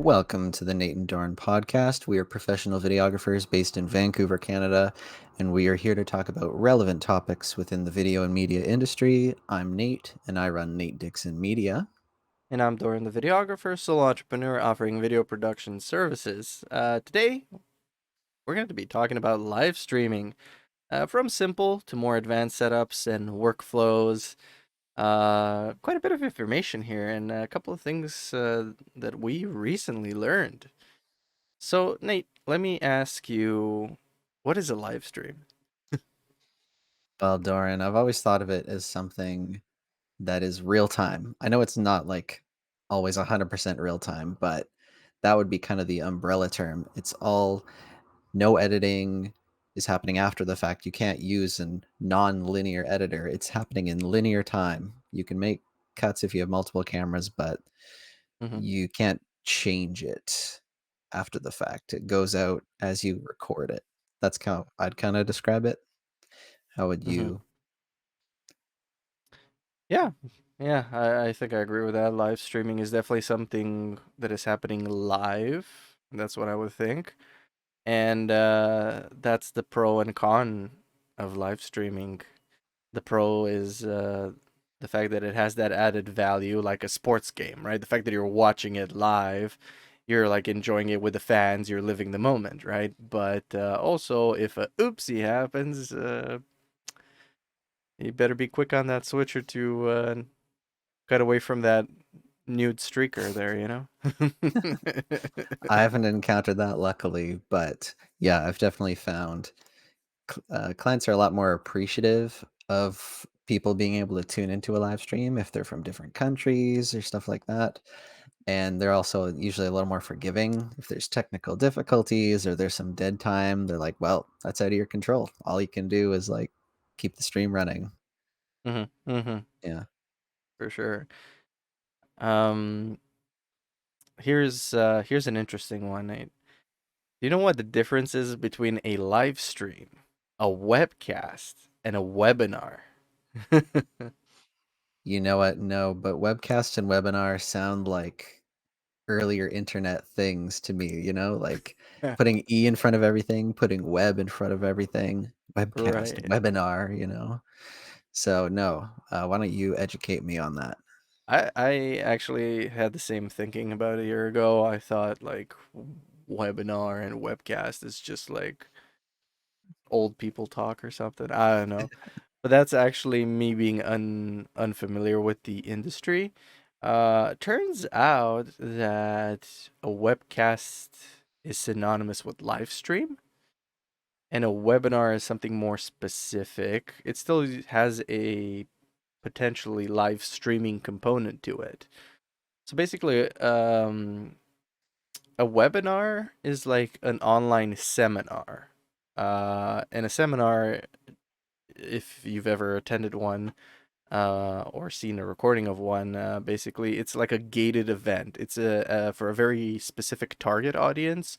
Welcome to the Nate and Dorin podcast. We are professional videographers based in Vancouver, Canada, and we are here to talk about relevant topics within the video and media industry. I'm Nate, and I run Nate Dixon Media. And I'm Dorin, the videographer, solo entrepreneur offering video production services. Today, we're going to be talking about live streaming, from simple to more advanced setups and workflows. Quite a bit of information here, and a couple of things that we recently learned. So, Nate, let me ask you, what is a live stream? Well, Dorin, I've always thought of it as something that is real time. I know it's not like always 100% real time, but that would be kind of the umbrella term. It's all no editing is happening after the fact. You can't use a non-linear editor. It's happening in linear time. You can make cuts if you have multiple cameras, but Mm-hmm. you can't change it after the fact. It goes out as you record it. That's how I'd kind of describe it. How would Mm-hmm. you? Yeah, yeah, I think I agree with that. Live streaming is definitely something that is happening live. That's what I would think. And that's the pro and con of live streaming. The pro is the fact that it has that added value, like a sports game, right? The fact that you're watching it live, you're like enjoying it with the fans, you're living the moment, right? But also, if a oopsie happens, you better be quick on that switcher to cut away from that nude streaker there, you know? I haven't encountered that luckily, but yeah, I've definitely found clients are a lot more appreciative of people being able to tune into a live stream if they're from different countries or stuff like that. And they're also usually a little more forgiving if there's technical difficulties or there's some dead time. They're like, well, that's out of your control. All you can do is like keep the stream running. Mhm, mhm, Yeah. for sure. Um, here's an interesting one, Nate. Do you know what the difference is between a live stream, a webcast, and a webinar? You know what? No, but webcast and webinar sound like earlier internet things to me, like putting E in front of everything, putting web in front of everything, webcast, Right. webinar. So no, why don't you educate me on that? I actually had the same thinking about a year ago. I thought like webinar and webcast is just like old people talk or something. I don't know. But that's actually me being unfamiliar with the industry. Turns out that a webcast is synonymous with live stream, and a webinar is something more specific. It still has a potentially live streaming component to it. So basically, a webinar is like an online seminar. And a seminar, if you've ever attended one, or seen a recording of one, basically it's like a gated event. It's for a very specific target audience.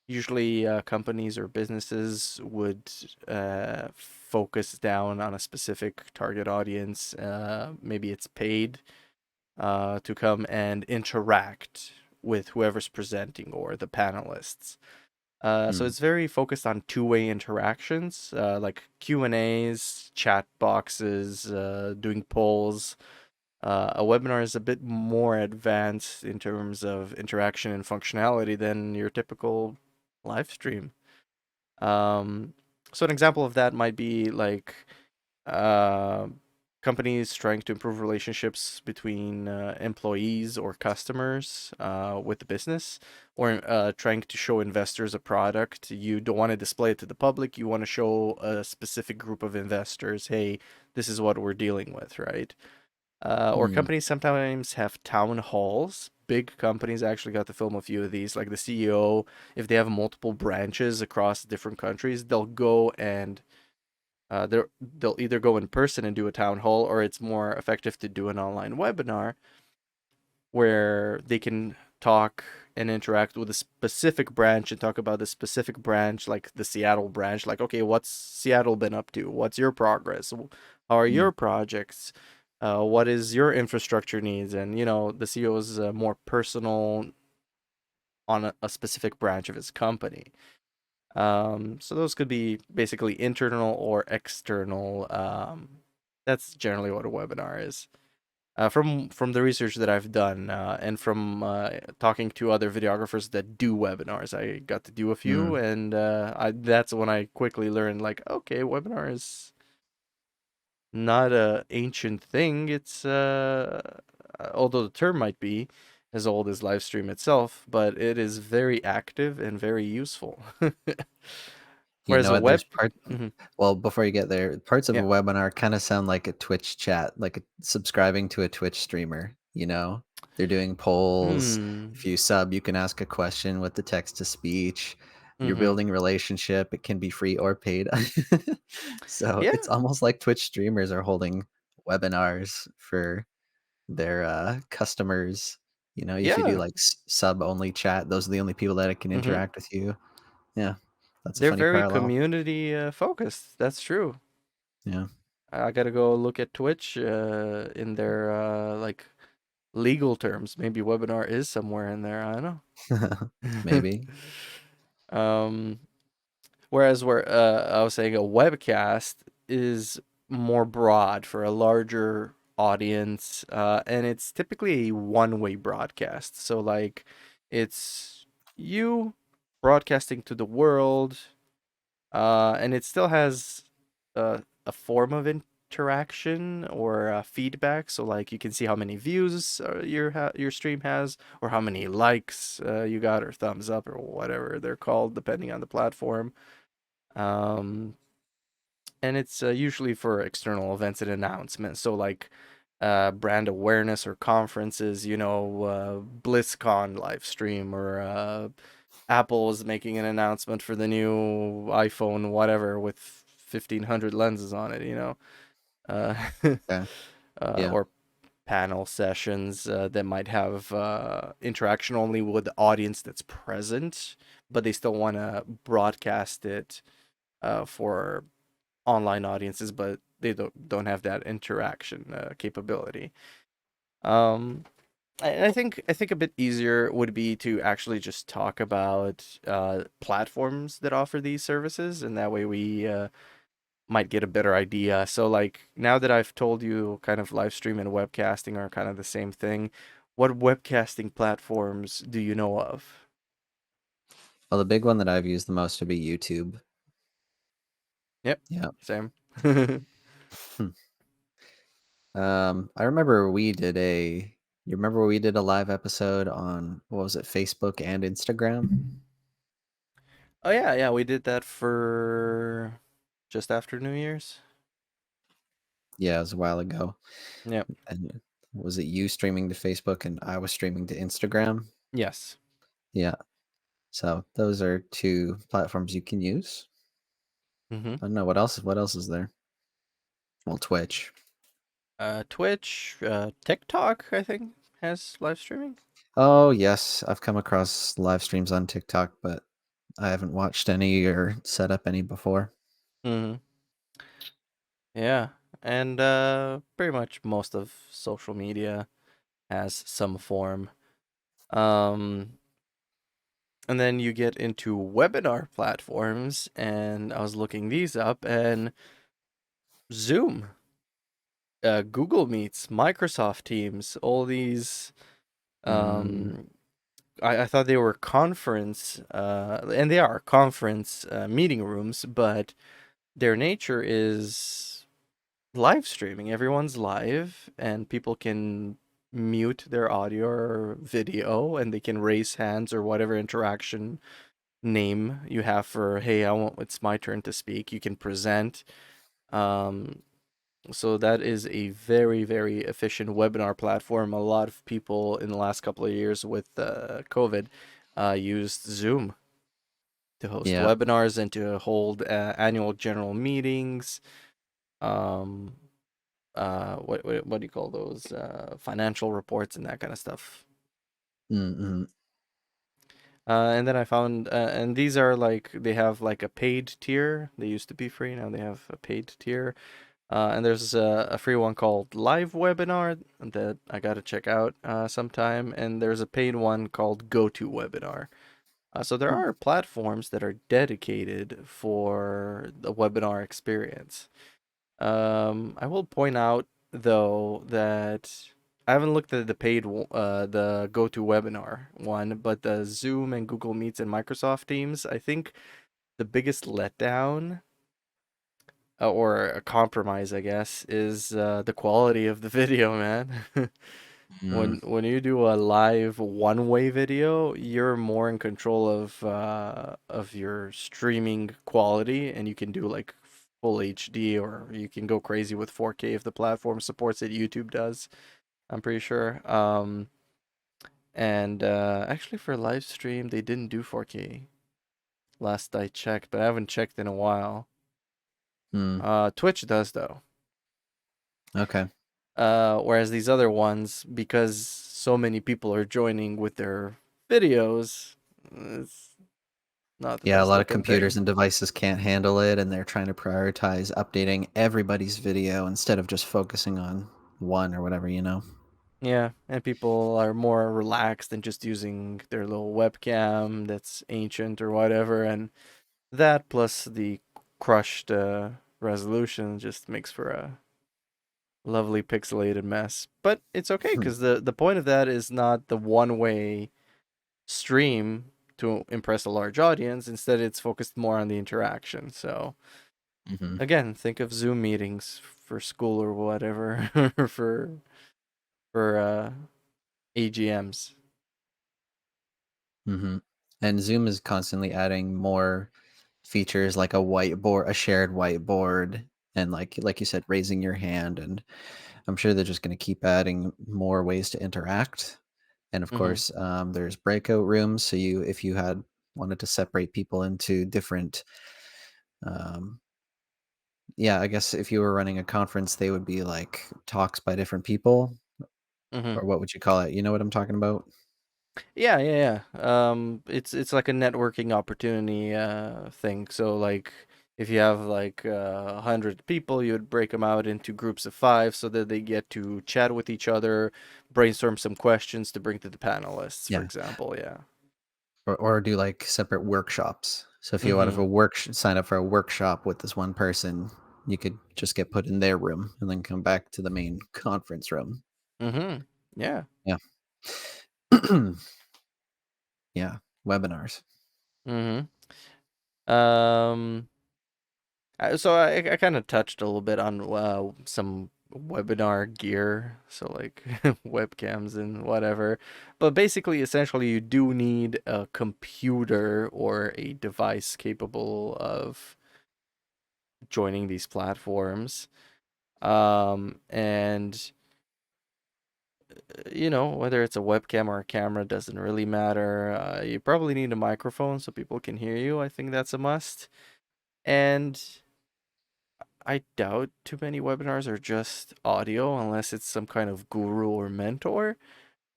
Usually, companies or businesses would focus down on a specific target audience. Maybe it's paid to come and interact with whoever's presenting or the panelists. So Hmm. it's very focused on two-way interactions, like Q&As, chat boxes, doing polls. A webinar is a bit more advanced in terms of interaction and functionality than your typical live stream. Um, so an example of that might be like uh, companies trying to improve relationships between employees or customers with the business, or trying to show investors a product. You don't want to display it to the public. You want to show a specific group of investors, hey, this is what we're dealing with, right? Or Hmm. companies sometimes have town halls. Big companies actually got to film a few of these. Like the CEO, if they have multiple branches across different countries, they'll go and they'll either go in person and do a town hall, or it's more effective to do an online webinar where they can talk and interact with a specific branch and talk about the specific branch, like the Seattle branch. Like, okay, what's Seattle been up to? What's your progress? How are Hmm. your projects? What is your infrastructure needs? And the CEO's more personal on a specific branch of his company. So those could be basically internal or external. That's generally what a webinar is. From the research that I've done, and from talking to other videographers that do webinars, I got to do a few, Mm. and that's when I quickly learned, like, okay, webinar is not a ancient thing. It's although the term might be as old as live stream itself, but it is very active and very useful. You Whereas know a what? web, mhm, Well, before you get there, parts of a yeah, webinar kind of sound like a Twitch chat, like subscribing to a Twitch streamer, you know? They're doing polls. If hmm, you sub, you can ask a question with the text to speech. You're mm-hmm, building relationship. It can be free or paid. So yeah, it's almost like Twitch streamers are holding webinars for their customers. You know, if you do yeah, like sub only chat, those are the only people that can mm-hmm. interact with you. Yeah, that's a They're funny very parallel. community focused. That's true. Yeah. I gotta go look at Twitch in their like legal terms. Maybe webinar is somewhere in there. I don't know. Maybe. um, Whereas where I was saying a webcast is more broad for a larger audience, and it's typically a one-way broadcast. So like, it's you broadcasting to the world, and it still has a form of interaction or feedback. So like, you can see how many views your stream has, or how many likes you got, or thumbs up, or whatever they're called, depending on the platform. Um, and it's usually for external events and announcements. So like brand awareness or conferences, BlizzCon live stream, or Apple is making an announcement for the new iPhone, whatever, with 1,500 lenses on it. Uh, Okay. Yeah. or panel sessions that might have interaction only with the audience that's present, but they still want to broadcast it for online audiences, but they don't have that interaction capability. Um, I think a bit easier would be to actually just talk about platforms that offer these services, and that way we might get a better idea. So, like, now that I've told you, kind of live stream and webcasting are kind of the same thing, what webcasting platforms do you know of? Well, the big one that I've used the most would be YouTube. Yep, Yeah. same. Hmm. I remember you remember we did a live episode on, what was it, Facebook and Instagram? Oh yeah, yeah, we did that for just after New Year's. Yeah, it was a while ago. Yep. And was it you streaming to Facebook and I was streaming to Instagram? Yes. Yeah. So those are two platforms you can use. Mm-hmm. I don't know what else is there? Well, Twitch. Twitch, TikTok, I think, has live streaming. Oh, yes, I've come across live streams on TikTok, but I haven't watched any or set up any before. Mm-hmm. Yeah, and pretty much most of social media has some form. Um, and then you get into webinar platforms, and I was looking these up, and Zoom, Google Meets, Microsoft Teams, all these. Mm, Um, I thought they were conference, and they are conference meeting rooms, but their nature is live streaming. Everyone's live, and people can mute their audio or video, and they can raise hands or whatever interaction name you have for, hey, it's my turn to speak. You can present. Um, so that is a very, very efficient webinar platform. A lot of people in the last couple of years with COVID used Zoom to host yeah. webinars and to hold annual general meetings. Um, what do you call those? Financial reports and that kind of stuff. Mm-mm. And then I found, and these are like, they have like a paid tier. They used to be free, now they have a paid tier. And there's a free one called Live Webinar that I got to check out sometime. And there's a paid one called GoToWebinar. So there Hmm. are platforms that are dedicated for the webinar experience. I will point out though that I haven't looked at the the GoToWebinar one, but the Zoom and Google Meets and Microsoft Teams, I think the biggest letdown or a compromise, I guess, is the quality of the video, man. Mm. When you do a live one-way video, you're more in control of your streaming quality, and you can do like full HD, or you can go crazy with 4K if the platform supports it. YouTube does, I'm pretty sure. And actually for live stream, they didn't do 4K last I checked, but I haven't checked in a while. Mm. Twitch does though. Okay. Whereas these other ones, because so many people are joining with their videos, it's not the Yeah, a best lot of looking computers thing. and devices can't handle it, and they're trying to prioritize updating everybody's video instead of just focusing on one or whatever, you know? Yeah, and people are more relaxed than just using their little webcam that's ancient or whatever, and that plus the crushed resolution just makes for a lovely pixelated mess. But it's okay Hmm. because the point of that is not the one way stream to impress a large audience. Instead, it's focused more on the interaction. So Hmm. again, think of Zoom meetings for school or whatever for AGMs. Hmm. And Zoom is constantly adding more features like a whiteboard, a shared whiteboard, and like you said, raising your hand. And I'm sure they're just going to keep adding more ways to interact. And of Mm-hmm. course, there's breakout rooms. So if you had wanted to separate people into different, um, yeah, I guess if you were running a conference, they would be like talks by different people, Mm-hmm. or what would you call it? You know what I'm talking about? Yeah, yeah, yeah. It's like a networking opportunity thing. So like, if you have like 100 people, you would break them out into groups of five so that they get to chat with each other, brainstorm some questions to bring to the panelists, for Yeah, example. Yeah. or do like separate workshops. So if you want Mm-hmm. to sign up for a workshop with this one person, you could just get put in their room and then come back to the main conference room. Mm-hmm. Yeah. Yeah. Yeah, webinars. Mm-hmm. Um. So I kind of touched a little bit on some webinar gear, so like webcams and whatever. But basically, essentially, you do need a computer or a device capable of joining these platforms. And you know, whether it's a webcam or a camera doesn't really matter. You probably need a microphone so people can hear you. I think that's a must. And I doubt too many webinars are just audio unless it's some kind of guru or mentor.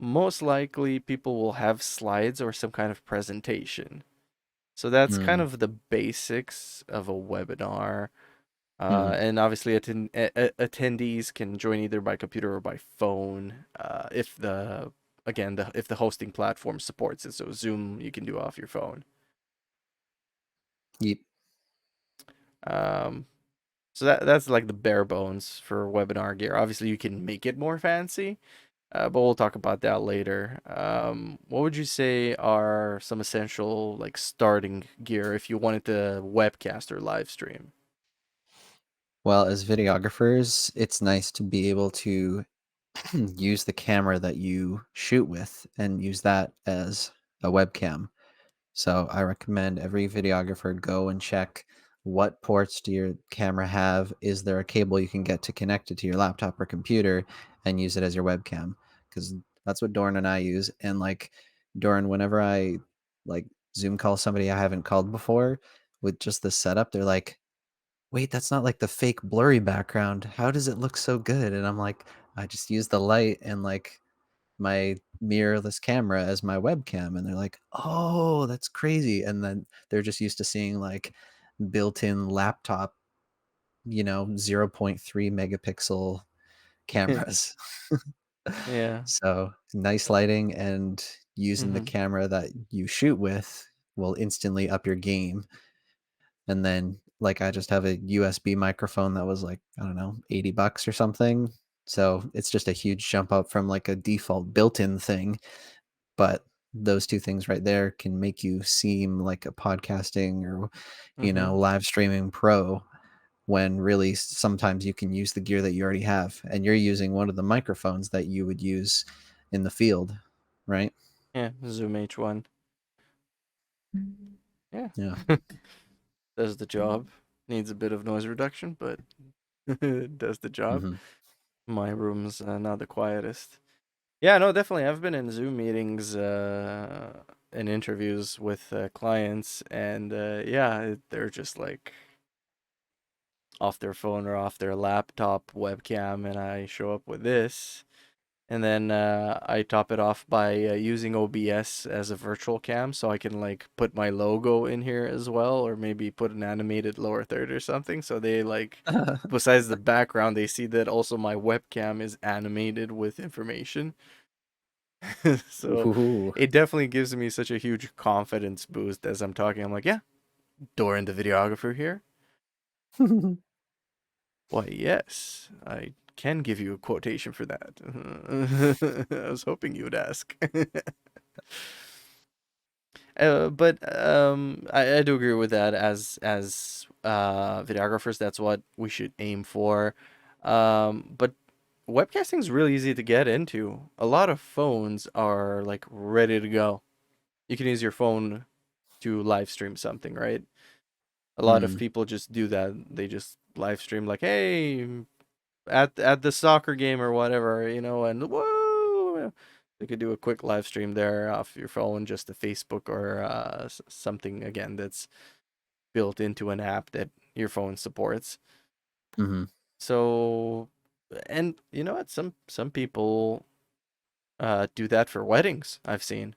Most likely, people will have slides or some kind of presentation. So that's kind Mm. of the basics of a webinar. Mhm. And obviously, attendees can join either by computer or by phone. If the again the if the hosting platform supports it, so Zoom you can do off your phone. Yep. Um, so that's like the bare bones for webinar gear. Obviously, you can make it more fancy. But we'll talk about that later. What would you say are some essential like starting gear if you wanted to webcast or live stream? Well, as videographers, it's nice to be able to use the camera that you shoot with and use that as a webcam. So I recommend every videographer go and check what ports do your camera have? Is there a cable you can get to connect it to your laptop or computer and use it as your webcam? Because that's what Doran and I use. And like Doran, whenever I like Zoom call somebody I haven't called before with just the setup, they're like, "Wait, that's not like the fake blurry background. How does it look so good?" And I'm like, "I just use the light and like my mirrorless camera as my webcam." And they're like, "Oh, that's crazy." And then they're just used to seeing like built-in laptop zero point 0.3 megapixel cameras. Yeah. So nice lighting, and using the Mm-hmm. camera that you shoot with will instantly up your game. And then, like, I just have a USB microphone that was like, I don't know, $80 or something. So it's just a huge jump up from like a default built-in thing. But those two things right there can make you seem like a podcasting or, Mm-hmm. live streaming pro, when really sometimes you can use the gear that you already have. And you're using one of the microphones that you would use in the field, right? Yeah. Zoom H1. Yeah. Yeah. Does the job. Needs a bit of noise reduction, but it does the job. Hmm. My room's not the quietest. Yeah, no, definitely. I've been in Zoom meetings and interviews with clients, and they're just like off their phone or off their laptop webcam, and I show up with this, and then I top it off by using OBS as a virtual cam, so I can like put my logo in here as well, or maybe put an animated lower third or something, so they like. Besides the background, they see that also my webcam is animated with information. So Ooh. it definitely gives me such a huge confidence boost as I'm talking. I'm like, yeah, Dorin the videographer here. Why, yes, I can give you a quotation for that. I was hoping you would ask. But I do agree with that. As videographers, that's what we should aim for. But webcasting is really easy to get into. A lot of phones are like ready to go. You can use your phone to live stream something, right? A lot of Mm, people just do that. They just live stream like, "Hey, at the soccer game or whatever," and whoa, they could do a quick live stream there off your phone, just to Facebook or something again that's built into an app that your phone supports. mhm. So, and you know what? Some people do that for weddings. I've seen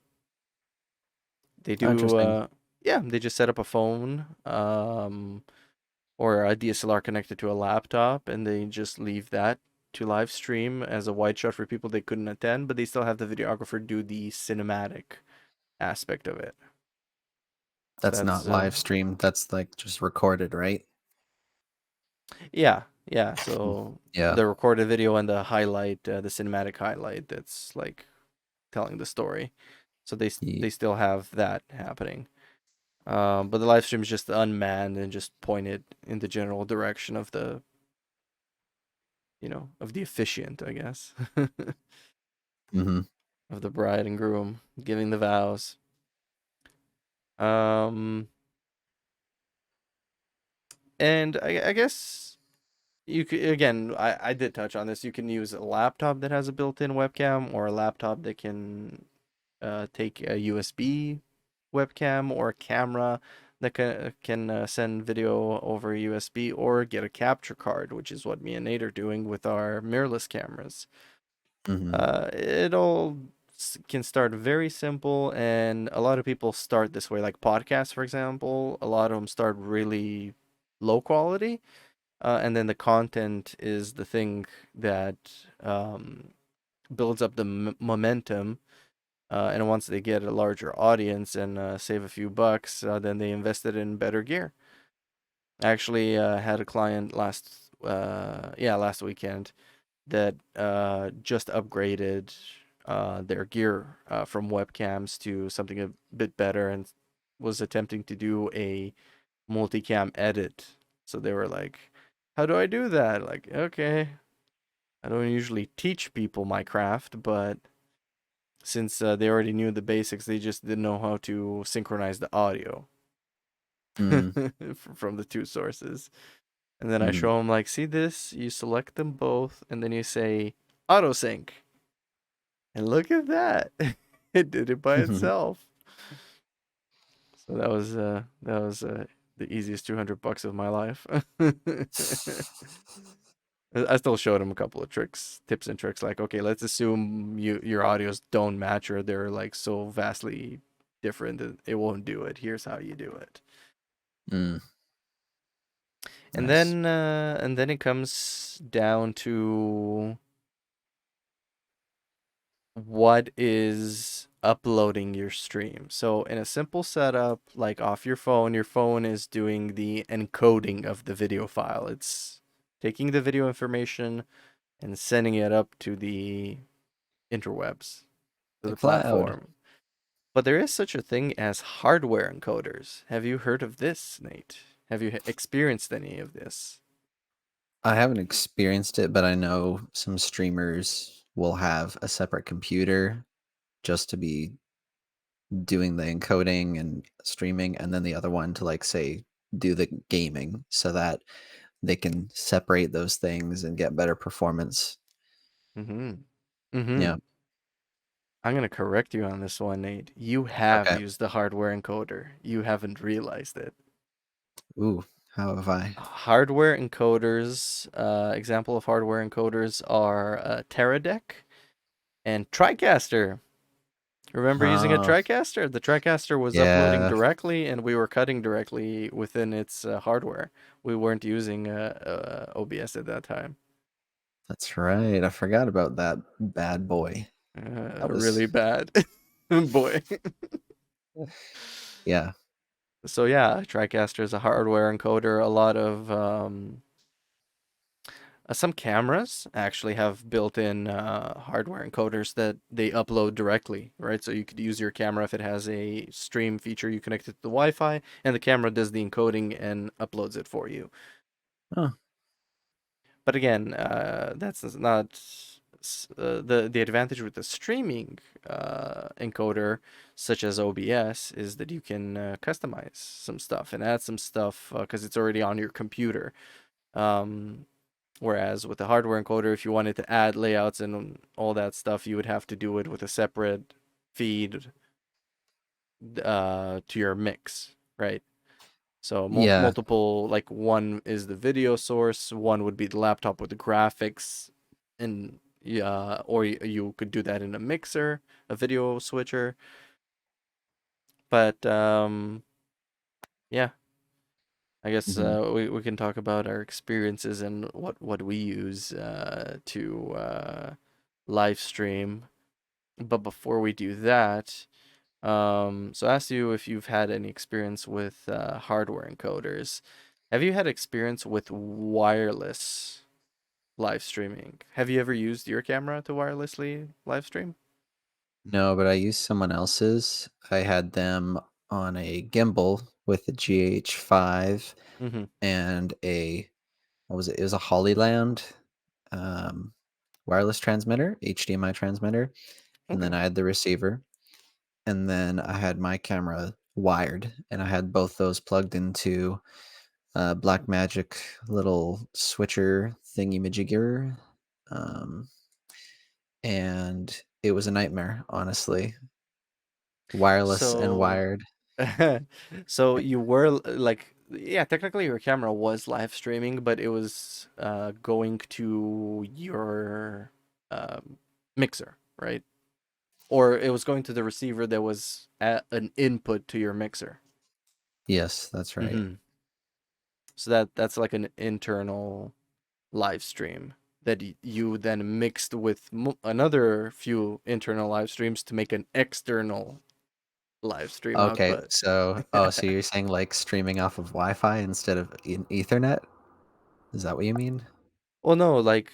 they Oh, do. interesting. Yeah, they just set up a phone. Or a DSLR connected to a laptop, and they just leave that to live stream as a wide shot for people they couldn't attend, but they still have the videographer do the cinematic aspect of it. That's That's not live streamed, that's, like, just recorded, right? yeah. Mm. So Yeah. the recorded video and the highlight, the cinematic highlight, that's like telling the story. So they Ye still have that happening. But the live stream is just unmanned and just pointed in the general direction of the of the officiant, I guess. Mhm. Of the bride and groom giving the vows. Um, and I guess you could again. I did touch on this. You can use a laptop that has a built-in webcam, or a laptop that can take a USB webcam, or a camera that can send video over USB, or get a capture card, which is what me and Nate are doing with our mirrorless cameras. Mhm. It all can start very simple, and a lot of people start this way. Like podcasts, for example, a lot of them start really low quality, and then the content is the thing that um, builds up the momentum. And once they get a larger audience and save a few bucks, then they invested in better gear. I actually had a client last weekend that just upgraded their gear from webcams to something a bit better, and was attempting to do a multicam edit. So they were like, "How do I do that?" Like, okay, I don't usually teach people my craft, but since they already knew the basics, they just didn't know how to synchronize the audio Mm. from the two sources. And then I Mhm. show them like, see this? You select them both, and then you say auto sync. And look at that. It did it by itself. So that was the easiest $200 of my life. I still showed him a couple of tips and tricks. Like, okay, let's assume your audios don't match, or they're like so vastly different that it won't do it. Here's how you do it. Mm. Nice. And then it comes down to what is uploading your stream. So in a simple setup, like off your phone is doing the encoding of the video file. It's taking the video information and sending it up to the interwebs, to The the cloud. platform. But there is such a thing as hardware encoders. Have you heard of this, Nate? Have you experienced any of this? I haven't experienced it, but I know some streamers will have a separate computer just to be doing the encoding and streaming, and then the other one to, like, say, do the gaming so that they can separate those things and get better performance. Mm-hmm. Yeah. Mm-hmm. I'm gonna correct you on this one, Nate. You have Okay. used the hardware encoder. You haven't realized it. Ooh, how have I? Hardware encoders, example of hardware encoders are Teradek and TriCaster. Remember using a Oh, TriCaster? The TriCaster was uploading yeah, directly, and we were cutting directly within its hardware. We weren't using OBS at that time. that's right. I forgot about that bad boy. That was Really bad, boy. yeah. So yeah, TriCaster is a hardware encoder. A lot of some cameras actually have built-in hardware encoders that they upload directly, right? So you could use your camera if it has a stream feature, you connect it to the Wi-Fi, and the camera does the encoding and uploads it for you. Oh, But again, that's not the advantage with the streaming encoder, such as OBS, is that you can customize some stuff and add some stuff because it's already on your computer. Um, Whereas with the hardware encoder, if you wanted to add layouts and all that stuff, you would have to do it with a separate feed to your mix, right? So yeah. multiple, like one is the video source, one would be the laptop with the graphics, and yeah, or you could do that in a mixer, a video switcher. But yeah, I guess Mhm. we can talk about our experiences and what we use to live stream. But before we do that, so I asked you if you've had any experience with hardware encoders. Have you had experience with wireless live streaming? Have you ever used your camera to wirelessly live stream? No, but I used someone else's. I had them on a gimbal with a GH5 Mm-hmm. and a what was it? It was a Hollyland um, wireless transmitter, HDMI transmitter, and then Okay. I had the receiver, and then I had my camera wired, and I had both those plugged into Blackmagic little switcher thingy majigger, um, and it was a nightmare, honestly, wireless and So, wired. so you were like, yeah, technically your camera was live streaming, but it was going to your um, mixer, right? Or it was going to the receiver that was an input to your mixer. Yes, that's right. Mm-hmm. So that's like an internal live stream that you then mixed with another few internal live streams to make an external live stream Okay, output. so so you're saying, like, streaming off of Wi-Fi instead of in Ethernet? Is that what you mean? Well, no, like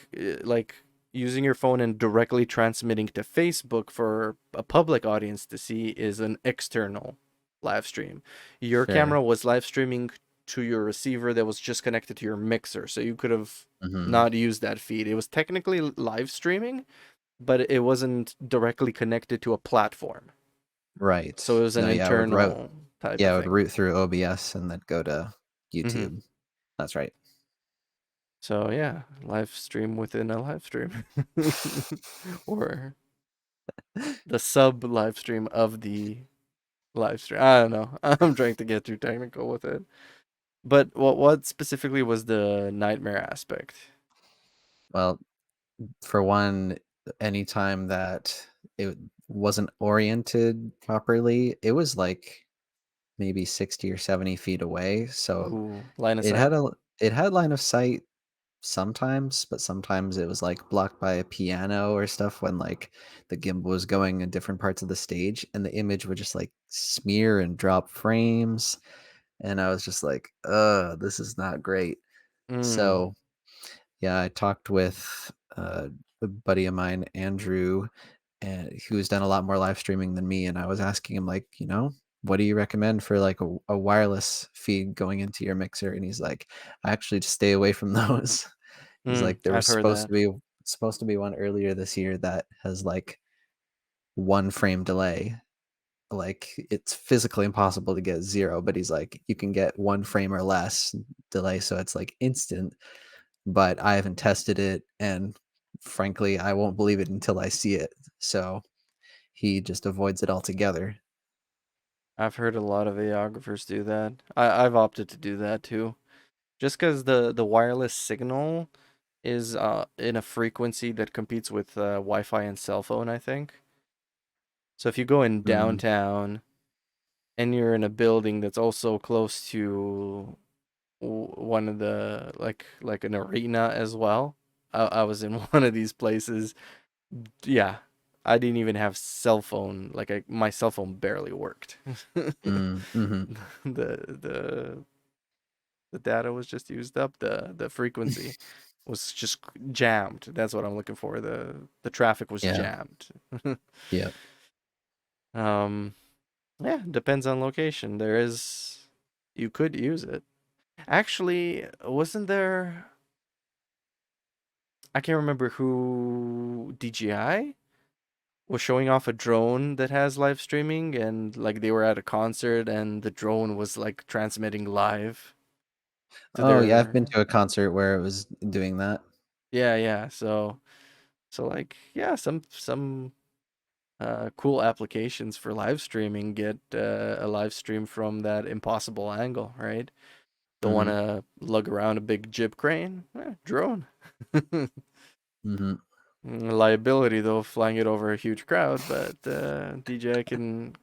using your phone and directly transmitting to Facebook for a public audience to see is an external live stream. Your Sure. camera was live streaming to your receiver that was just connected to your mixer, so you could have Mhm. not used that feed. It was technically live streaming, but it wasn't directly connected to a platform. So it Right. was an No, yeah, internal type of I would thing. route through OBS and then go to Hmm. YouTube. That's right. So yeah, live stream within a live stream, or the sub live stream of the live stream. I don't know. I'm trying to get too technical with it. But what specifically was the nightmare aspect? Well, for one, anytime that it wasn't oriented properly, it was, like, maybe 60 or 70 feet away, so Ooh, line of it sight. had a it had line of sight sometimes, but sometimes it was, like, blocked by a piano or stuff when, like, the gimbal was going in different parts of the stage, and the image would just, like, smear and drop frames, and I was just like, "Ugh, this is not great." Mm, So, yeah, I talked with, a buddy of mine, Andrew, and who's done a lot more live streaming than me, and I was asking him, like, "What do you recommend for, like, a wireless feed going into your mixer?" And he's like, "I actually just stay away from those." He's like, "There I've was heard that. supposed to be one earlier this year that has, like, 1 frame delay. Like, it's physically impossible to get 0, but he's like, you can get 1 frame or less delay, so it's, like, instant, but I haven't tested it, and frankly, I won't believe it until I see it." So, he just avoids it altogether. I've heard a lot of videographers do that. I've opted to do that too. Just because the wireless signal is in a frequency that competes with Wi-Fi and cell phone, I think. So if you go in Mm, downtown and you're in a building that's also close to one of the like an arena as well. I was in one of these places. Yeah, I didn't even have cell phone. My cell phone barely worked. mhm. The the data was just used up. The frequency was just jammed. That's what I'm looking for. The traffic was Yeah, jammed. yeah. um, yeah, depends on location. You could use it. Actually, wasn't there? I can't remember who DJI was showing off a drone that has live streaming, and like they were at a concert and the drone was like transmitting live to Oh, yeah, I've their. been to a concert where it was doing that. Yeah, yeah. So like yeah, some cool applications for live streaming get a live stream from that impossible angle, right? Don't want Mhm, to lug around a big jib crane? Drone. mhm. Liability though, flying it over a huge crowd, but DJI can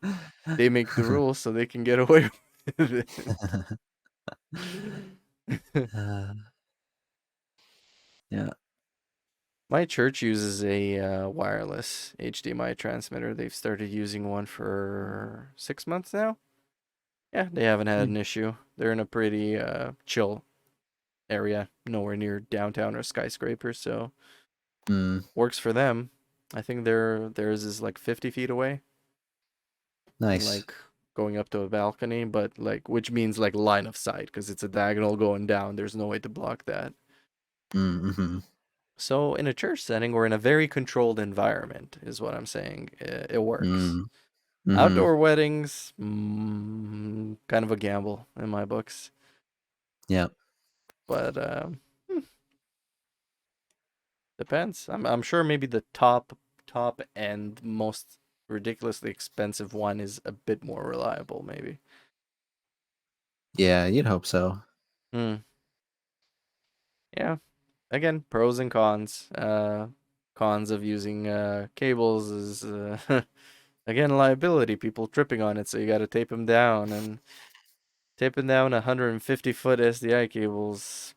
they make the rules so they can get away with it. Uh, yeah. My church uses a wireless HDMI transmitter. They've started using one for 6 months now. Yeah, they haven't had Mm, an issue. They're in a pretty chill area, nowhere near downtown or skyscrapers, so mm, works for them. I think theirs is like 50 feet away and nice. like going up to a balcony, but like which means like line of sight because it's a diagonal going down. There's no way to block that. Mm, mhm. So in a church setting or in a very controlled environment is what I'm saying. It works. Mm, mhm. Outdoor weddings, kind of a gamble in my books. Yeah. But depends. I'm sure maybe the top end most ridiculously expensive one is a bit more reliable maybe. Yeah, you'd hope so. Hmm. Yeah. Again, pros and cons. Cons of using cables is again liability. People tripping on it, so you got to tape them down. And taping down 150-foot SDI cables,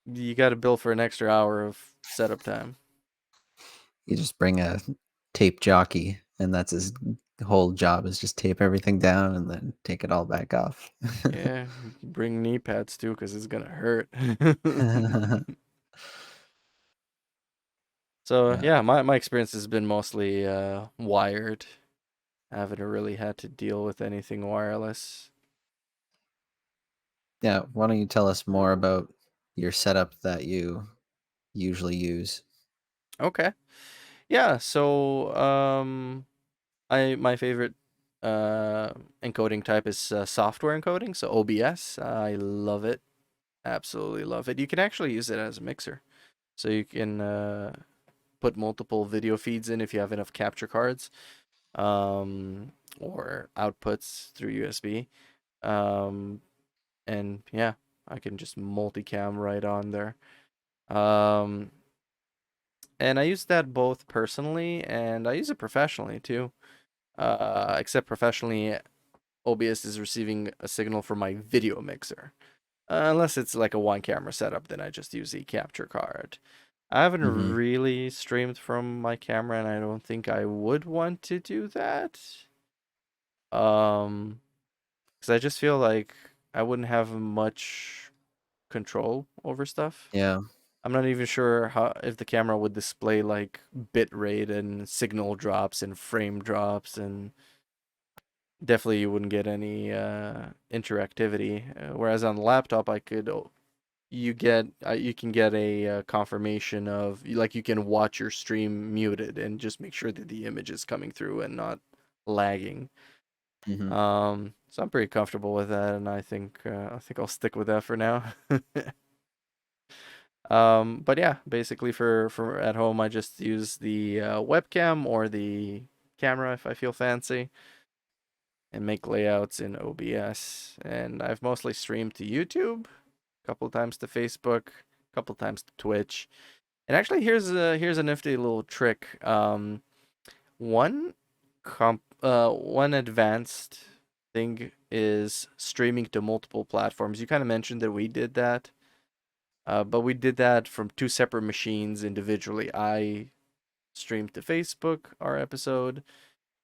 you got to bill for an extra hour of setup time. You just bring a tape jockey, and that's his whole job is just tape everything down and then take it all back off. Yeah, bring knee pads too, cause it's gonna hurt. So Yeah. yeah, my experience has been mostly wired. I haven't really had to deal with anything wireless. Yeah, why don't you tell us more about your setup that you usually use? Okay. Yeah, so I my favorite uh encoding type is software encoding, so OBS. I love it. Absolutely love it. You can actually use it as a mixer. So you can put multiple video feeds in if you have enough capture cards, or outputs through USB. Um, and yeah, I can just multicam right on there. Um, and I use that both personally and I use it professionally too. Except professionally, OBS is receiving a signal from my video mixer. Unless it's like a one camera setup, then I just use the capture card. I haven't Mm-hmm. really streamed from my camera, and I don't think I would want to do that. Um, because I just feel like I wouldn't have much control over stuff. Yeah. I'm not even sure how if the camera would display like bit rate and signal drops and frame drops, and definitely you wouldn't get any interactivity. Whereas on the laptop, I could you can get a confirmation of like you can watch your stream muted and just make sure that the image is coming through and not lagging. Mm-hmm. So I'm pretty comfortable with that, and I think I'll stick with that for now. But yeah, basically for at home, I just use the webcam or the camera if I feel fancy, and make layouts in OBS. And I've mostly streamed to YouTube, a couple times to Facebook, a couple times to Twitch. And actually, here's a nifty little trick. One one advanced thing is streaming to multiple platforms. You kind of mentioned that we did that. But we did that from two separate machines individually. I streamed to Facebook, our episode.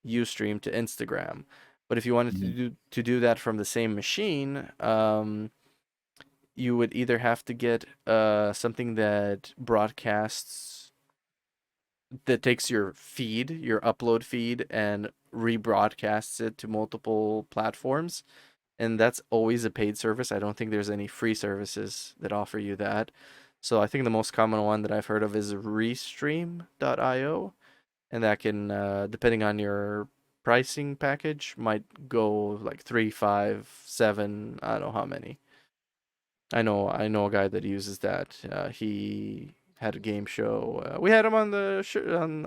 You streamed to Instagram. But if you wanted Mm-hmm. to do that from the same machine, you would either have to get something that broadcasts that takes your feed, your upload feed, and rebroadcasts it to multiple platforms. And that's always a paid service. I don't think there's any free services that offer you that. So I think the most common one that I've heard of is Restream.io, and that can, depending on your pricing package, might go like 3, 5, 7. I don't know how many. I know a guy that uses that. He had a game show. We had him on the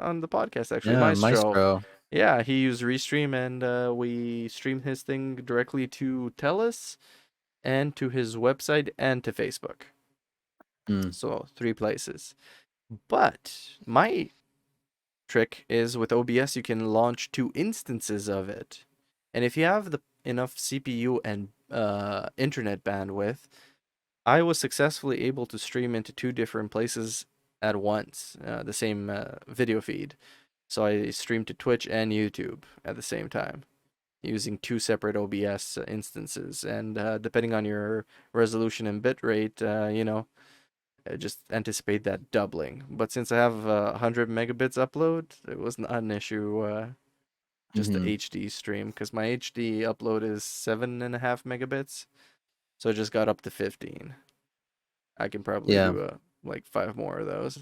on the podcast actually, Yeah, Maestro. Maestro. Yeah, he used Restream, and we streamed his thing directly to Telus and to his website and to Facebook. Mm. So 3 places. But my trick is with OBS, you can launch 2 instances of it. And if you have the enough CPU and internet bandwidth, I was successfully able to stream into 2 different places at once, the same video feed. So I streamed to Twitch and YouTube at the same time using 2 separate OBS instances. And depending on your resolution and bitrate, just anticipate that doubling. But since I have 100 megabits upload, it was not an issue. Just the Mm-hmm. HD stream, because my HD upload is 7.5 megabits, so it just got up to 15. I can probably Yeah. do like 5 more of those.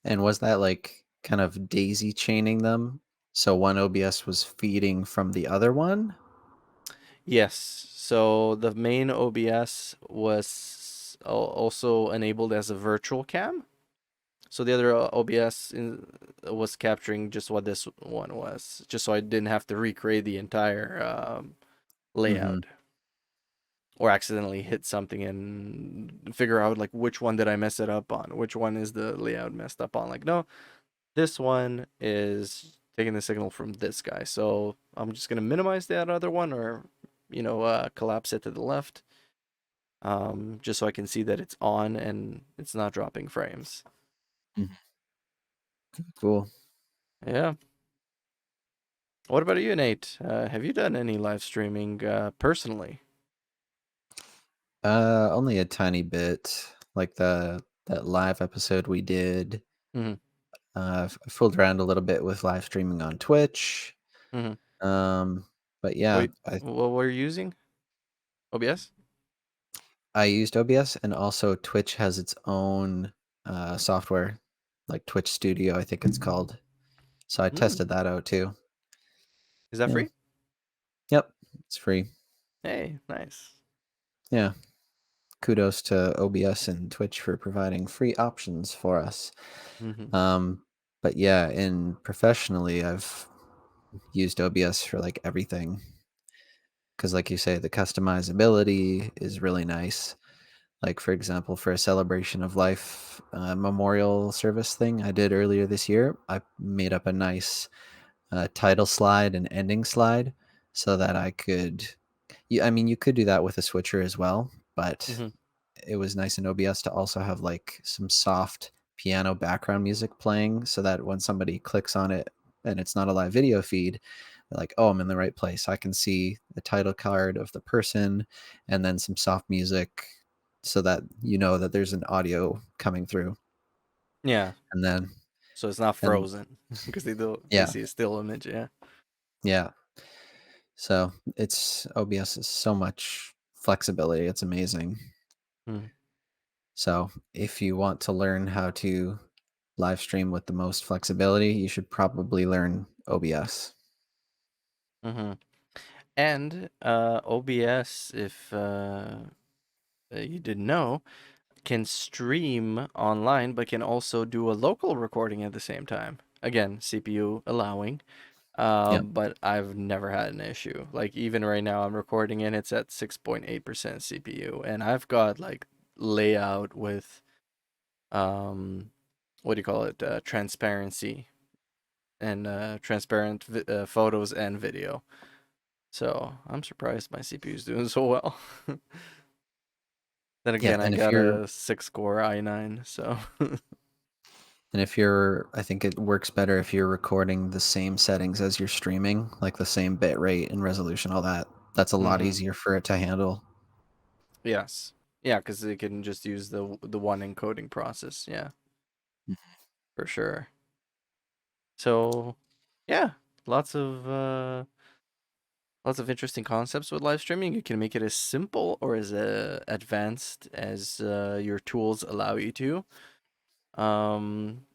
And was that like kind of daisy chaining them? So one OBS was feeding from the other one? Yes. So the main OBS was also enabled as a virtual cam. So the other OBS was capturing just what this one was, just so I didn't have to recreate the entire Mm-hmm. layout or accidentally hit something and figure out like which one did I mess it up on, which one is the layout messed up on. Like, no, this one is taking the signal from this guy, so I'm just gonna minimize that other one, or collapse it to the left, just so I can see that it's on and it's not dropping frames. Mhm. Cool. Yeah. What about you, Nate? Have you done any live streaming personally? Only a tiny bit. Like that live episode we did. Mm-hmm. I fooled around a little bit with live streaming on Twitch. Mm-hmm. Um, but yeah, Wait, what were you using? OBS? I used OBS, and also Twitch has its own software, like Twitch Studio, I think it's called. So I Mm. tested that out too. Is that Yeah. free? Yep. It's free. Hey, nice. Yeah. Kudos to OBS and Twitch for providing free options for us. Mm-hmm. Um, but yeah, in professionally, I've used OBS for like everything because, like you say, the customizability is really nice. Like, for example, for a celebration of life memorial service thing I did earlier this year, I made up a nice title slide and ending slide so that I could. I mean, you could do that with a switcher as well, but Mm-hmm. it was nice in OBS to also have like some soft piano background music playing so that when somebody clicks on it and it's not a live video feed, they're like, oh, I'm in the right place. I can see the title card of the person and then some soft music so that you know that there's an audio coming through. Yeah. And then, So it's not and frozen because they yeah, see a still image. Yeah. yeah. So it's OBS is so much flexibility. It's amazing. Mm-hmm. So if you want to learn how to live stream with the most flexibility, you should probably learn OBS. Mm-hmm. And OBS, if you didn't know, can stream online, but can also do a local recording at the same time. Again, CPU allowing. Yep. But I've never had an issue. Like even right now, I'm recording and it's at 6.8% CPU, and I've got like layout with what do you call it? Transparency and photos and video. So I'm surprised my CPU is doing so well. Then Yeah, again, I and if got you're a 6 core i9, so and if you're I think it works better if you're recording the same settings as you're streaming, like the same bit rate and resolution, all that. That's a lot mm-hmm. easier for it to handle. Yes, yeah, because they can just use the one encoding process. Yeah, for sure. So, yeah, lots of uh, lots of interesting concepts with live streaming. You can make it as simple or as advanced as your tools allow you to. Um,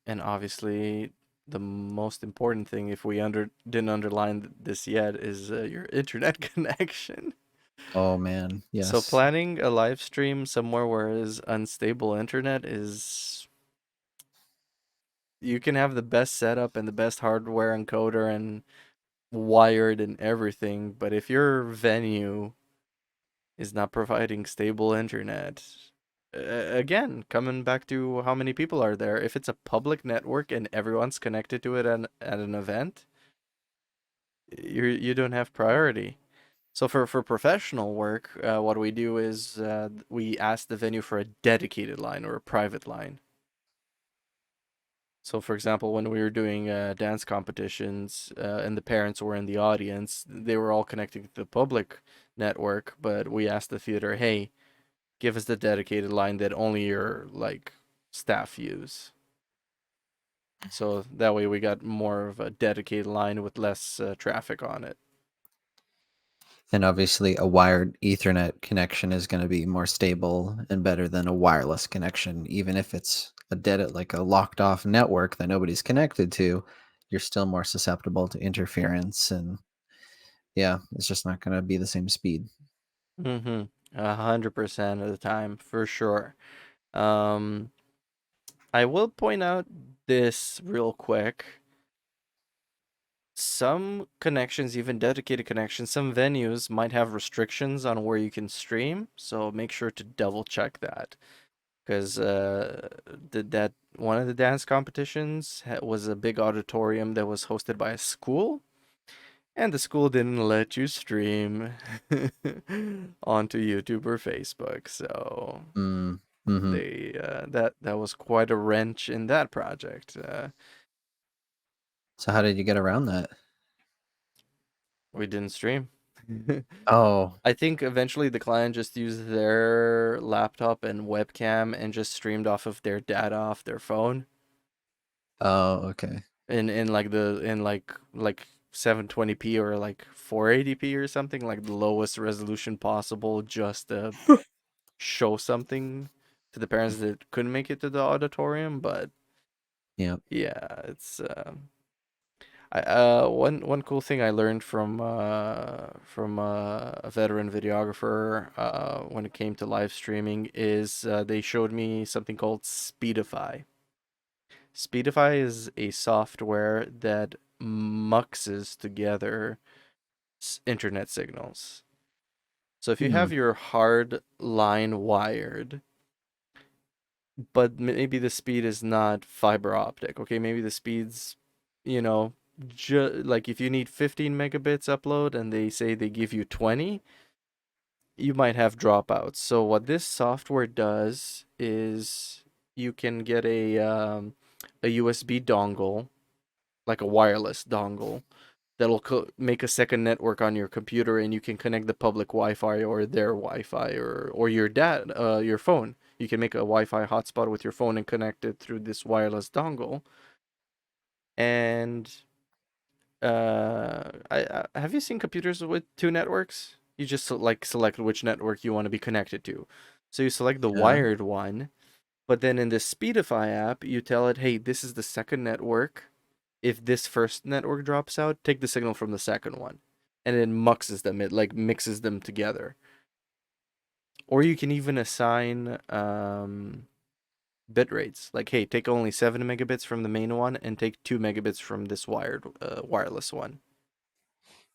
and obviously, the most important thing, if we didn't underline this yet, is your internet connection. Oh man, So yes. planning a live stream somewhere where is unstable internet is you can have the best setup and the best hardware encoder and wired and everything, but if your venue is not providing stable internet, again, coming back to how many people are there, if it's a public network and everyone's connected to it at an event, you don't have priority. So for professional work, what we do is we ask the venue for a dedicated line or a private line. So, for example, when we were doing dance competitions and the parents were in the audience, they were all connecting to the public network, but we asked the theater, "Hey, give us the dedicated line that only your like staff use." So that way we got more of a dedicated line with less traffic on it. And obviously a wired Ethernet connection is going to be more stable and better than a wireless connection. Even if it's a dead like a locked off network that nobody's connected to, you're still more susceptible to interference and yeah, it's just not going to be the same speed. 100% of the time, for sure. Um, I will point out this real quick. Some connections, even dedicated connections, some venues might have restrictions on where you can stream, so make sure to double check that. Because that one of the dance competitions was a big auditorium that was hosted by a school, and the school didn't let you stream onto YouTube or Facebook. So Mm, hmm. that was quite a wrench in that project. So how did you get around that? We didn't stream. Oh, I think eventually the client just used their laptop and webcam and just streamed off of their data off their phone oh, okay. in like 720p or like 480p or something, like the lowest resolution possible, just to show something to the parents that couldn't make it to the auditorium. But Yeah. yeah, it's one cool thing I learned from a veteran videographer when it came to live streaming is they showed me something called Speedify. Speedify is a software that muxes together internet signals. So if you Hmm. have your hard line wired, but maybe the speed is not fiber optic, okay, maybe the speed's, you know, like if you need 15 megabits upload and they say they give you 20, you might have dropouts. So what this software does is you can get a USB dongle, like a wireless dongle, that'll make a second network on your computer, and you can connect the public Wi-Fi or their Wi-Fi or your phone. You can make a Wi-Fi hotspot with your phone and connect it through this wireless dongle. And have you seen computers with two networks? You just select which network you want to be connected to. So you select the Yeah. wired one, but then in the Speedify app, you tell it, hey, this is the second network. If this first network drops out, take the signal from the second one. And it muxes them, it like mixes them together. Or you can even assign bit rates. Like, hey, take only 7 megabits from the main one and take 2 megabits from this wireless one.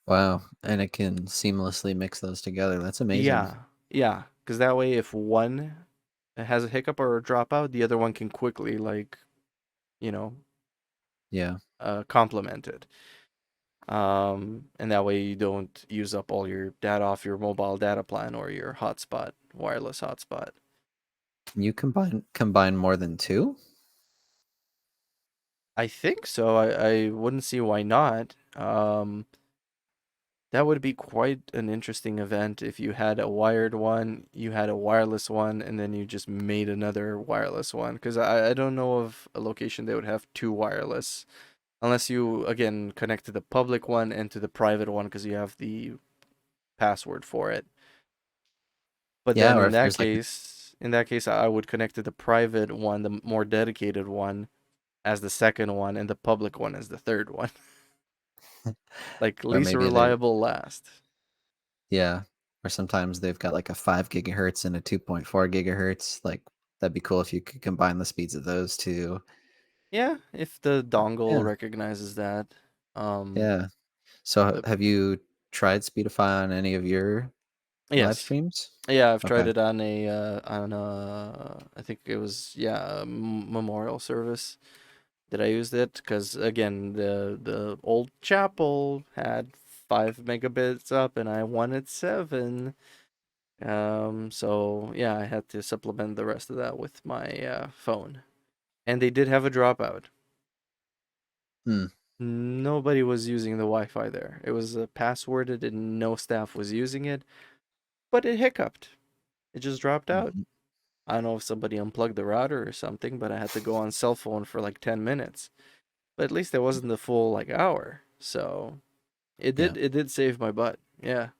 Wow. And it can seamlessly mix those together. That's amazing. Yeah, yeah. Because that way, if one has a hiccup or a dropout, the other one can quickly, like, you know, Yeah. complement it. And that way you don't use up all your data off your mobile data plan or your hotspot, wireless hotspot. Can you combine more than two? I think so. I wouldn't see why not. That would be quite an interesting event if you had a wired one, you had a wireless one, and then you just made another wireless one. Because I don't know of a location that would have two wireless, unless you, again, connect to the public one and to the private one because you have the password for it. But Yeah, then or if there's like in that case, I would connect to the private one, the more dedicated one, as the second one, and the public one as the third one. Like or least maybe they reliable last. yeah. Or sometimes they've got like a 5 gigahertz and a 2.4 gigahertz. Like that'd be cool if you could combine the speeds of those two. Yeah, if the dongle Yeah. recognizes that. Um, Yeah. So but have you tried Speedify on any of your live yes, streams? yeah, I've tried Okay. it on I think it was a memorial service that I used it because again the old chapel had 5 megabits up and I wanted 7. So yeah, I had to supplement the rest of that with my phone. And they did have a dropout. Hmm. Nobody was using the Wi-Fi there. It was passworded and no staff was using it, but it hiccuped. It just dropped out. Mhm. I don't know if somebody unplugged the router or something, but I had to go on cell phone for like 10 minutes. But at least it wasn't the full like hour. So Yeah. it did save my butt. Yeah.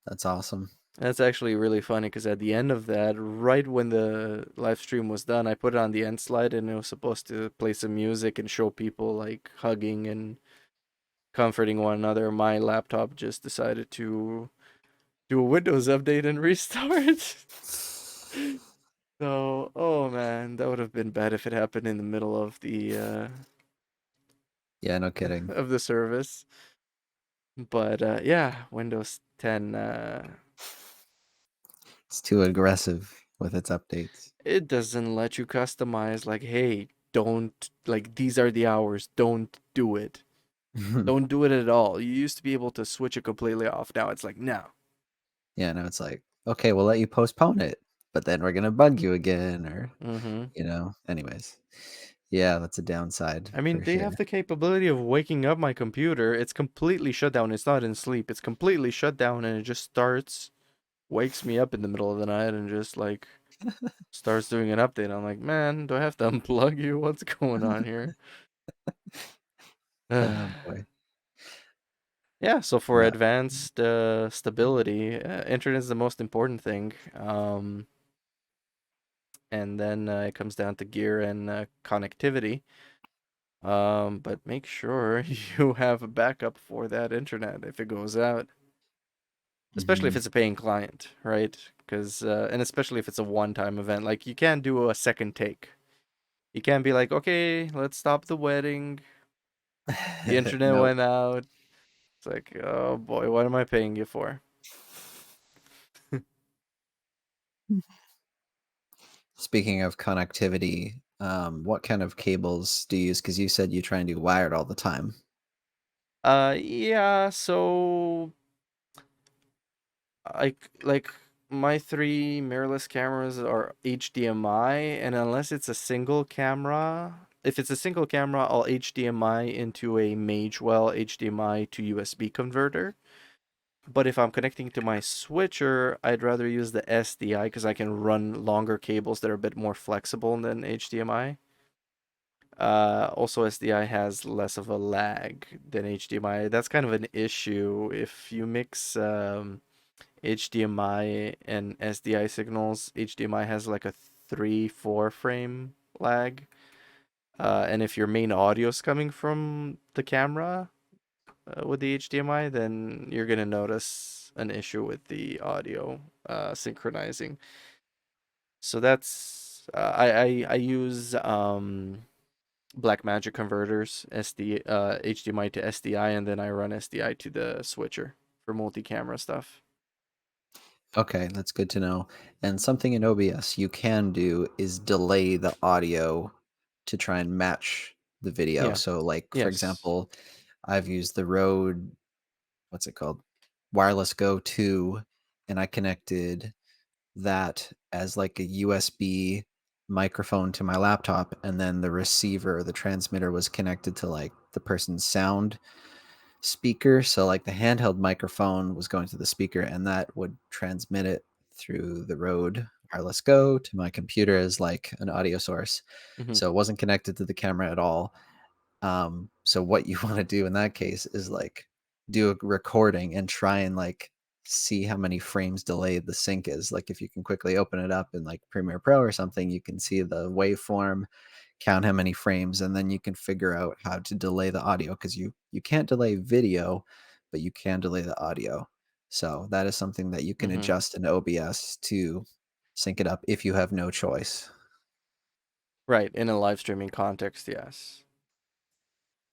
That's awesome. That's actually really funny because at the end of that, right when the live stream was done, I put it on the end slide and it was supposed to play some music and show people like hugging and comforting one another. My laptop just decided to do a Windows update and restart. So, oh man, that would have been bad if it happened in the middle Yeah, no kidding. of the service. But yeah, Windows 10 It's too aggressive with its updates. it doesn't let you customize like, hey, don't like these are the hours, don't do it. Don't do it at all. You used to be able to switch it completely off. Now it's like, no. Yeah, no, it's like, okay, we'll let you postpone it, but then we're gonna bug you again, or Mhm. anyways. Yeah, that's a downside I mean, for they sure. have the capability of waking up my computer. It's completely shut down. It's not in sleep. It's completely shut down and it just starts, wakes me up in the middle of the night and just like starts doing an update. I'm like, man, do I have to unplug you? What's going on here? Oh boy. Yeah, so for Yeah. advanced stability, internet is the most important thing. And then it comes down to gear and connectivity. But make sure you have a backup for that internet if it goes out, especially if Mhm. it's a paying client, right? Because and especially if it's a one-time event, like you can't do a second take. You can't be like, okay, let's stop the wedding. The internet Nope. went out. It's like, oh boy, what am I paying you for? Speaking of connectivity, what kind of cables do you use? Because you said you try and do wired all the time. Yeah, so like my three mirrorless cameras are HDMI, and unless it's a single camera, if it's a single camera, I'll HDMI into a Magewell HDMI to USB converter. But if I'm connecting to my switcher, I'd rather use the SDI because I can run longer cables that are a bit more flexible than HDMI. Also, SDI has less of a lag than HDMI. That's kind of an issue if you mix HDMI and SDI signals. HDMI has like a 3-4 frame lag. And if your main audio is coming from the camera with the HDMI, then you're going to notice an issue with the audio synchronizing. So that's I use Blackmagic converters, HDMI to SDI, and then I run SDI to the switcher for multi-camera stuff. Okay, that's good to know. And something in OBS you can do is delay the audio to try and match the video. Yeah. So, like, for Yes. example, I've used the Rode, what's it called? Wireless Go 2, and I connected that as like a USB microphone to my laptop, and then the receiver, the transmitter was connected to like the person's sound speaker. So like the handheld microphone was going to the speaker, and that would transmit it through the Rode Wireless Go to my computer as like an audio source. Hmm. So it wasn't connected to the camera at all. So what you want to do in that case is like do a recording and try and like see how many frames delayed the sync is. Like if you can quickly open it up in like Premiere Pro or something, you can see the waveform, count how many frames, and then you can figure out how to delay the audio because you can't delay video, but you can delay the audio. So that is something that you can Hmm. adjust in OBS to sync it up if you have no choice. Right. In a live streaming context, yes.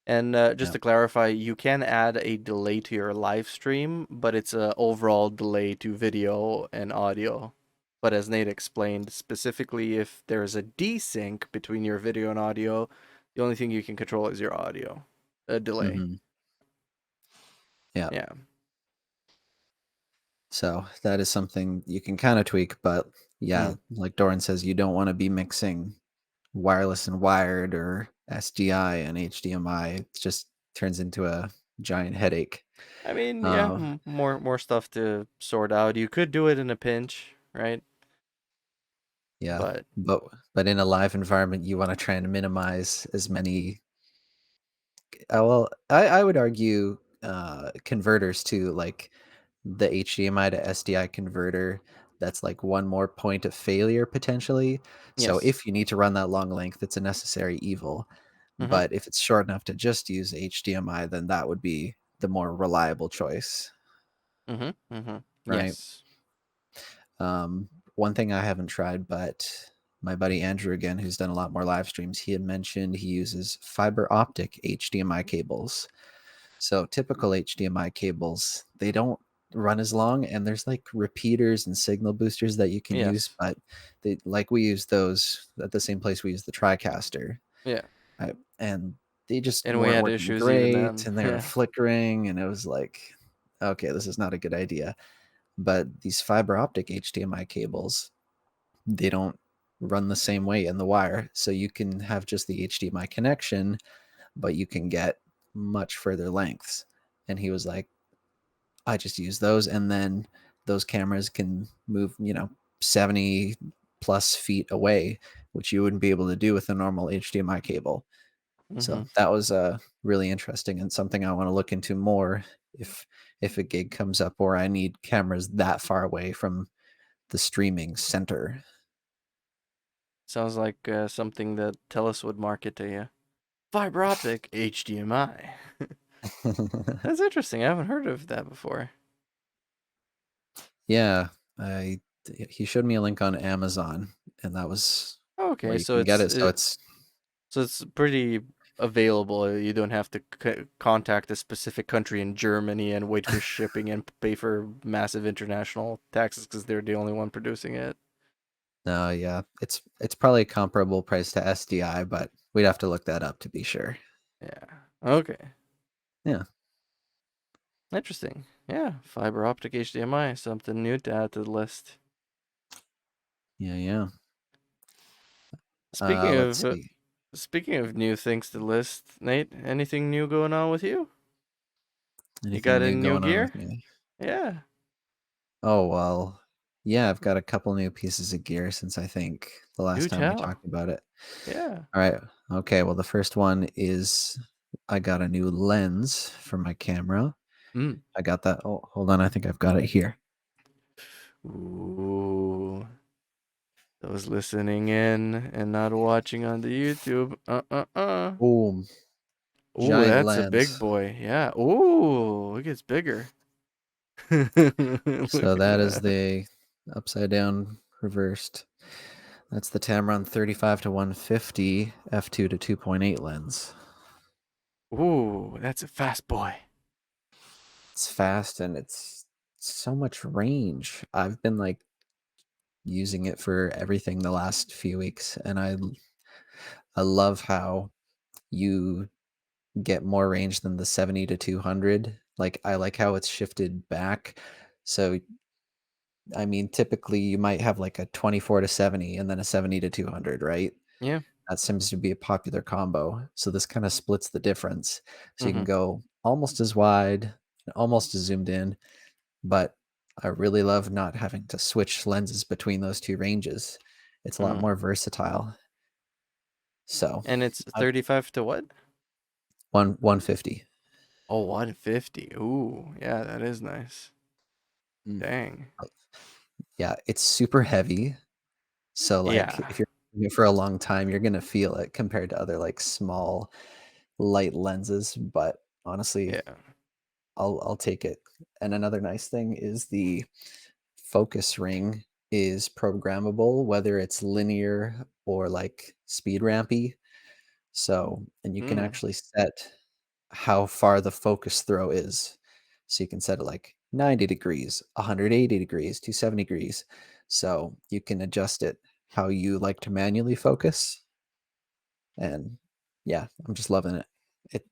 And just Yeah. to clarify, you can add a delay to your live stream, but it's a overall delay to video and audio. But as Nate explained, specifically if there's a desync between your video and audio, the only thing you can control is your audio, a delay. Hmm. Yeah. Yeah. So that is something you can kind of tweak, but yeah, Mm. like Doran says, you don't want to be mixing wireless and wired or SDI and HDMI. It just turns into a giant headache. I mean, yeah, Uh, more stuff to sort out. You could do it in a pinch, right? yeah, But but but in a live environment, you want to try and minimize as many. Well, I would argue converters too, like the HDMI to SDI converter. That's like one more point of failure potentially. So yes. if you need to run that long length, it's a necessary evil. Mm-hmm. But if it's short enough to just use HDMI, then that would be the more reliable choice, Mm-hmm. Mm-hmm. right? Yes. One thing I haven't tried, but my buddy Andrew again, who's done a lot more live streams, he had mentioned he uses fiber optic HDMI cables. So typical HDMI cables, they don't run as long, and there's like repeaters and signal boosters that you can use, Yes. but they like we use those at the same place we use the TriCaster. Yeah. And they just And we weren't had working issues even great, then. and they were Yeah. flickering, and it was like, okay, this is not a good idea. But these fiber optic HDMI cables, they don't run the same way in the wire. So you can have just the HDMI connection, but you can get much further lengths. And he was like, I just use those. And then those cameras can move, 70 plus feet away, which you wouldn't be able to do with a normal HDMI cable. So Mm-hmm. that was really interesting and something I want to look into more if if a gig comes up or I need cameras that far away from the streaming center. Sounds like something that TELUS would market to you. Fiber optic HDMI. That's interesting. I haven't heard of that before. Yeah, I he showed me a link on Amazon, and that was where Okay, you can get it. so it's pretty available. You don't have to contact a specific country in Germany and wait for shipping and pay for massive international taxes because they're the only one producing it. No, yeah, it's probably a comparable price to SDI, but we'd have to look that up to be sure. Yeah. Okay. Yeah, Interesting. Yeah, fiber optic HDMI, something new to add to the list. Yeah, yeah. Speaking Let's of uh, see. speaking of new things to list, Nate, anything new going on with you? You Anything got new any new going on with gear? me? Yeah. Oh, well, yeah, I've got a couple new pieces of gear since I think the Do last time we tell. talked about it. Yeah. All right. Okay. Well, the first one is I got a new lens for my camera. Mm. I got that. Oh, hold on. I think I've got it here. Ooh. Those listening in and not watching on the YouTube. Boom. Ooh, Giant that's a big lens. boy. Yeah. Ooh, it gets bigger. Look So at that is that. the upside down reversed. That's the Tamron 35 to 150 f2 to 2.8 lens. Ooh, that's a fast boy. It's fast and it's so much range. I've been like using it for everything the last few weeks, and I love how you get more range than the 70 to 200. Like I like how it's shifted back. So I mean, typically you might have like a 24 to 70 and then a 70 to 200, right? Yeah. That seems to be a popular combo. So this kind of splits the difference. So you can Mm-hmm. go almost as wide, and almost as zoomed in, but I really love not having to switch lenses between those two ranges. It's a lot Mm. more versatile. So And it's I've 35 to what? 150. Oh, 150. Ooh, yeah, that is nice. Mm. Dang. Yeah, it's super heavy. So like Yeah. if you're using it for a long time, you're gonna feel it compared to other like small light lenses. But honestly, Yeah. I'll take it. And another nice thing is the focus ring is programmable, whether it's linear or like speed rampy. So, and you can Mm. actually set how far the focus throw is. So you can set it like 90 degrees, 180 degrees, 270 degrees. So you can adjust it how you like to manually focus. And yeah, I'm just loving it. It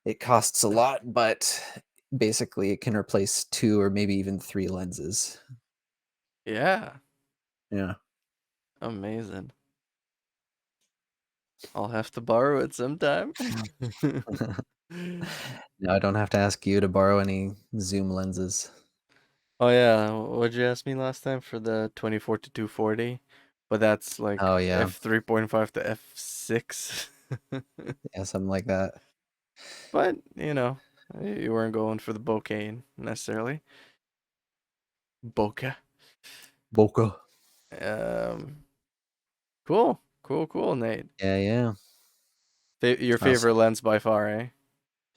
it costs a lot, but basically it can replace two or maybe even three lenses. Yeah. Yeah. Amazing. I'll have to borrow it sometime. No, I don't have to ask you to borrow any zoom lenses. Oh yeah, what'd you ask me last time for the 24 to 240? But that's like Oh yeah. f3.5 to f6. Yeah, something like that. But, you weren't going for the bokeh necessarily. Bokeh. Boca. Um, cool. Cool, cool, Nate. Yeah, yeah. Your Also, favorite lens by far, eh?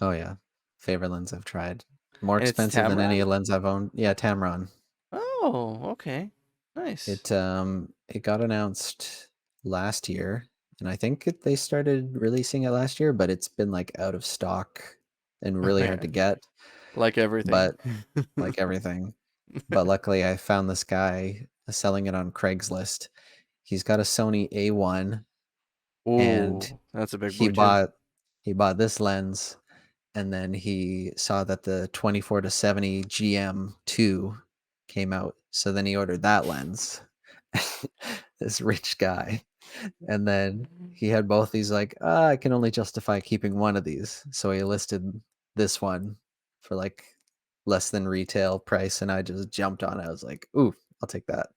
oh yeah. Favorite lens I've tried. More And it's expensive than any Tamron? lens I've owned. Yeah, Tamron. Oh, okay. Nice. It got announced last year, and I think they started releasing it last year, but it's been like out of stock and Oh really hard to yeah. get. Like everything. But like everything. But luckily I found this guy selling it on Craigslist. He's got a Sony A1 and Ooh, that's a big he boy too. bought he bought this lens and then he saw that the 24 to 70 GM2 came out. So then he ordered that lens. This rich guy. And then he had both these like, I can only justify keeping one of these. So he listed this one for like less than retail price. And I just jumped on it. I was like, ooh, I'll take that.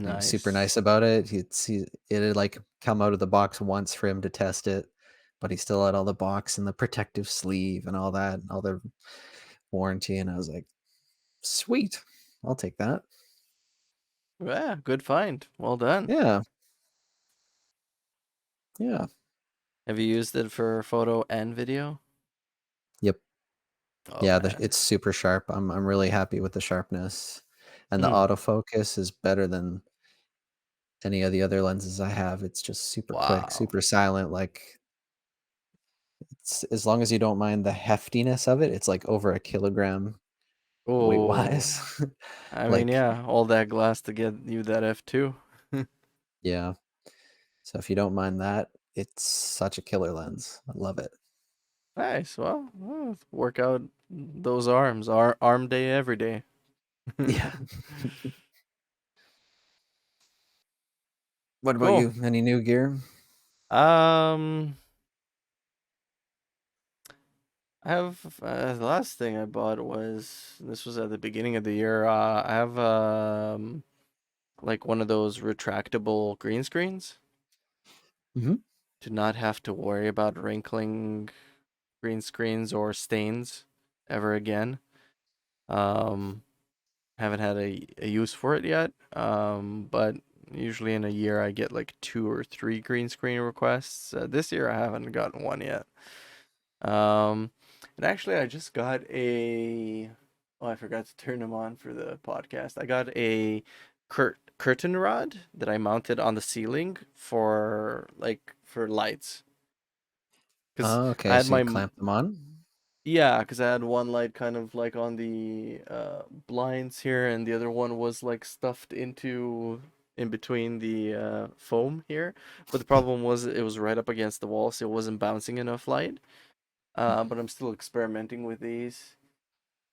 And he was super Nice. nice about it. It had like come out of the box once for him to test it, but he still had all the box and the protective sleeve and all that, and all the warranty. And I was like, sweet, I'll take that. Yeah, good find. Well done. Yeah, yeah, Have you used it for photo and video? yep. Oh Yeah, man. it's super sharp. I'm really happy with the sharpness, and the Mm. autofocus is better than any of the other lenses I have. It's just super quick, Wow. super silent. Like it's as long as you don't mind the heftiness of it, it's like over a kilogram weight Oh. wise. I mean, Like yeah, all that glass to get you that F2. yeah. So if you don't mind that, it's such a killer lens. I love it. Nice. Well, work out those arms. Arm day every day. Yeah. What about Cool. you? Any new gear? Um, I have the last thing I bought was this was at the beginning of the year. I have like one of those retractable green screens Hmm. to not have to worry about wrinkling green screens or stains ever again. Um, haven't had a use for it yet. But usually in a year I get like 2 or 3 green screen requests. This year I haven't gotten one yet. Um, and actually I just got a. Oh, I forgot to turn them on for the podcast. I got a curtain rod that I mounted on the ceiling for for lights. Because Oh, I okay. had So you my clamp them on? Yeah, because I had one light kind of like on the blinds here, and the other one was like stuffed into in between the foam here. But the problem was it was right up against the wall, so it wasn't bouncing enough light. But I'm still experimenting with these.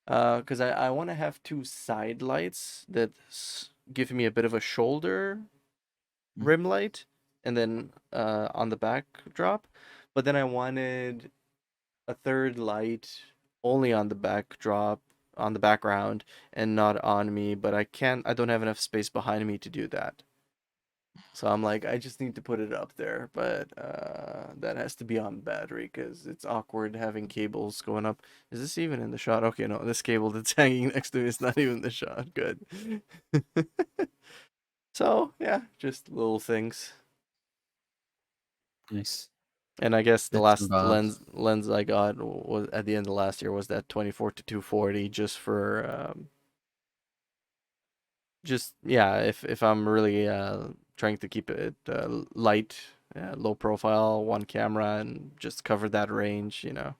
Because I want to have 2 side lights that give me a bit of a shoulder Mm. rim light, and then on the backdrop. But then I wanted a third light only on the backdrop, on the background, and not on me, but I don't have enough space behind me to do that. So I'm like, I just need to put it up there, but that has to be on battery because it's awkward having cables going up. Is this even in the shot? Okay, no, this cable that's hanging next to me is not even in the shot. Good. So yeah, just little things. Nice. And I guess the Bits and last bobs. lens I got was at the end of last year was that 24 to 240 just for just yeah, if I'm really trying to keep it light, low profile, one camera and just cover that range, you know.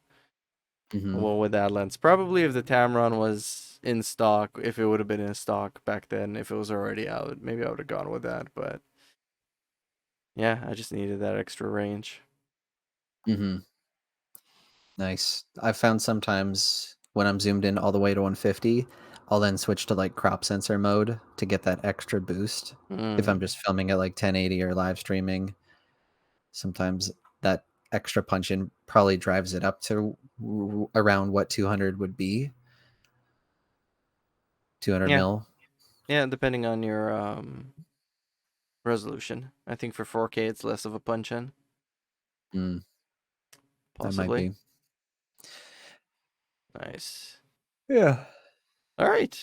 Hmm. Well, with that lens, probably if the Tamron was in stock, if it would have been in stock back then, if it was already out, maybe I would have gone with that, but yeah, I just needed that extra range. Hmm. Nice. I've found sometimes when I'm zoomed in all the way to 150, I'll then switch to like crop sensor mode to get that extra boost. If I'm Mm. just filming at like 1080 or live streaming, sometimes that extra punch in probably drives it up to around what 200 would be, 200 Yeah. mil. Yeah, depending on your resolution. I think for 4K it's less of a punch in, Mm, that might possibly. be. Nice. Yeah. All right.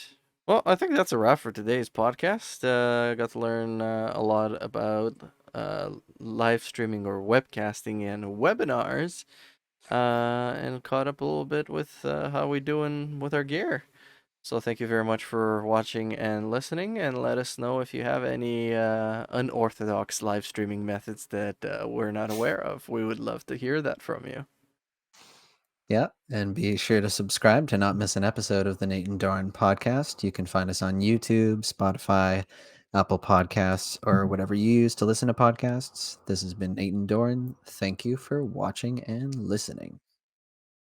Well, I think that's a wrap for today's podcast. I got to learn a lot about live streaming or webcasting and webinars, and caught up a little bit with how we doing with our gear. So thank you very much for watching and listening, and let us know if you have any unorthodox live streaming methods that we're not aware of. We would love to hear that from you. Yeah, and be sure to subscribe to not miss an episode of the Nate and Doran podcast. You can find us on YouTube, Spotify, Apple Podcasts, or whatever you use to listen to podcasts. This has been Nate and Doran. Thank you for watching and listening.